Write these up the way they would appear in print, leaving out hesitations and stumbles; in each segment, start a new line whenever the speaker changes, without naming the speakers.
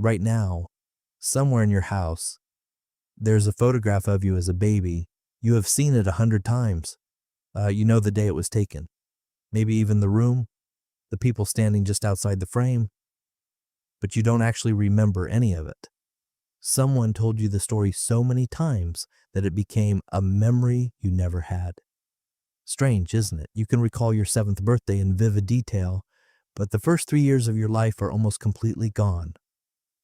Right now, somewhere in your house, there's a photograph of you as a baby. You have seen it 100 times. You know the day it was taken. Maybe even the room, the people standing just outside the frame, but you don't actually remember any of it. Someone told you the story so many times that it became a memory you never had. Strange, isn't it? You can recall your 7th birthday in vivid detail, but the first 3 years of your life are almost completely gone.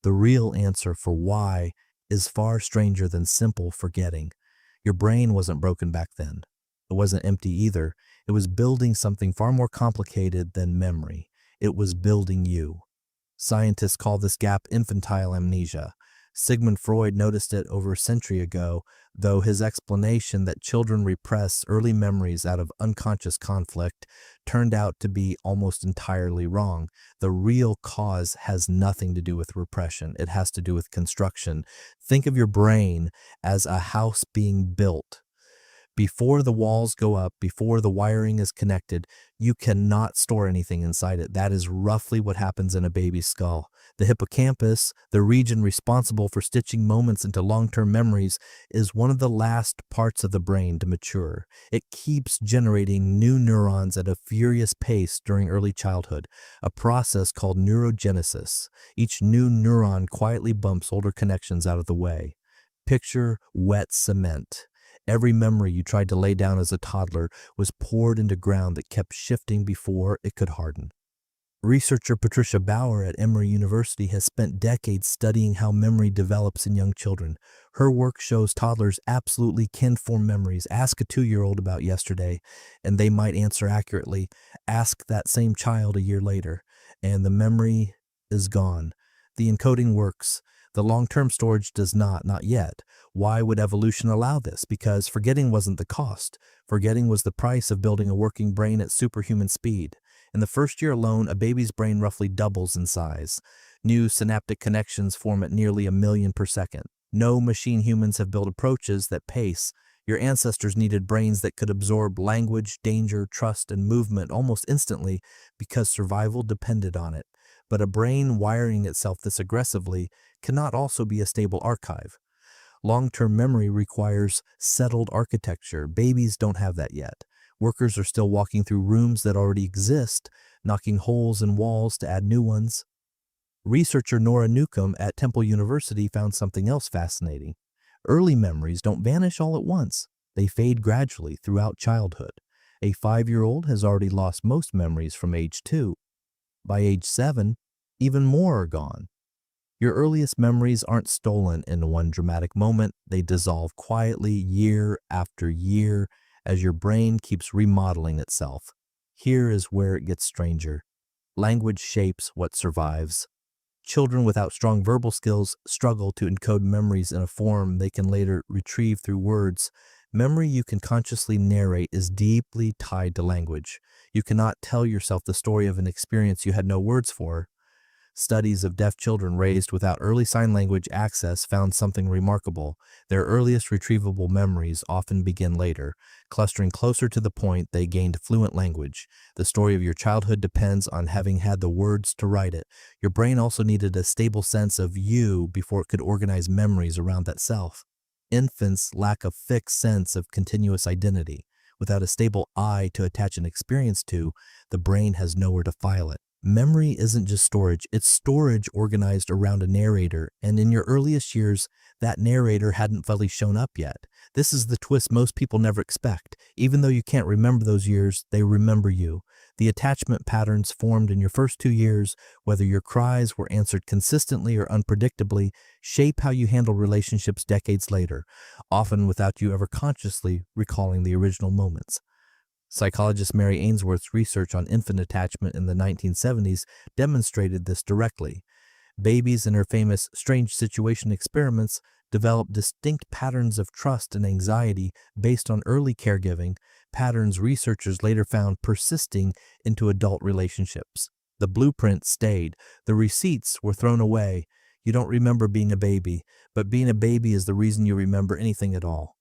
The real answer for why is far stranger than simple forgetting. Your brain wasn't broken back then. It wasn't empty either. It was building something far more complicated than memory. It was building you. Scientists call this gap infantile amnesia. Sigmund Freud noticed it over a century ago, though his explanation that children repress early memories out of unconscious conflict turned out to be almost entirely wrong. The real cause has nothing to do with repression. It has to do with construction. Think of your brain as a house being built. Before the walls go up, before the wiring is connected, you cannot store anything inside it. That is roughly what happens in a baby's skull. The hippocampus, the region responsible for stitching moments into long-term memories, is one of the last parts of the brain to mature. It keeps generating new neurons at a furious pace during early childhood, a process called neurogenesis. Each new neuron quietly bumps older connections out of the way. Picture wet cement. Every memory you tried to lay down as a toddler was poured into ground that kept shifting before it could harden. Researcher Patricia Bauer at Emory University has spent decades studying how memory develops in young children. Her work shows toddlers absolutely can form memories. Ask a 2-year-old about yesterday, and they might answer accurately. Ask that same child a year later, and the memory is gone. The encoding works. The long-term storage does not yet. Why would evolution allow this? Because forgetting wasn't the cost. Forgetting was the price of building a working brain at superhuman speed. In the first year alone, a baby's brain roughly doubles in size. New synaptic connections form at nearly 1,000,000 per second. No machine humans have built approaches that pace. Your ancestors needed brains that could absorb language, danger, trust, and movement almost instantly because survival depended on it. But a brain wiring itself this aggressively cannot also be a stable archive. Long-term memory requires settled architecture. Babies don't have that yet. Workers are still walking through rooms that already exist, knocking holes in walls to add new ones. Researcher Nora Newcombe at Temple University found something else fascinating. Early memories don't vanish all at once. They fade gradually throughout childhood. A 5-year-old has already lost most memories from age 2. By age 7, even more are gone. Your earliest memories aren't stolen in one dramatic moment. They dissolve quietly year after year as your brain keeps remodeling itself. Here is where it gets stranger. Language shapes what survives. Children without strong verbal skills struggle to encode memories in a form they can later retrieve through words. Memory you can consciously narrate is deeply tied to language. You cannot tell yourself the story of an experience you had no words for. Studies of deaf children raised without early sign language access found something remarkable. Their earliest retrievable memories often begin later, clustering closer to the point they gained fluent language. The story of your childhood depends on having had the words to write it. Your brain also needed a stable sense of you before it could organize memories around that self. Infants lack a fixed sense of continuous identity. Without a stable I to attach an experience to, the brain has nowhere to file it. Memory isn't just storage, it's storage organized around a narrator, and in your earliest years, that narrator hadn't fully shown up yet. This is the twist most people never expect. Even though you can't remember those years, they remember you. The attachment patterns formed in your first 2 years, whether your cries were answered consistently or unpredictably, shape how you handle relationships decades later, often without you ever consciously recalling the original moments. Psychologist Mary Ainsworth's research on infant attachment in the 1970s demonstrated this directly. Babies in her famous strange situation experiments developed distinct patterns of trust and anxiety based on early caregiving, patterns researchers later found persisting into adult relationships. The blueprint stayed. The receipts were thrown away. You don't remember being a baby, but being a baby is the reason you remember anything at all.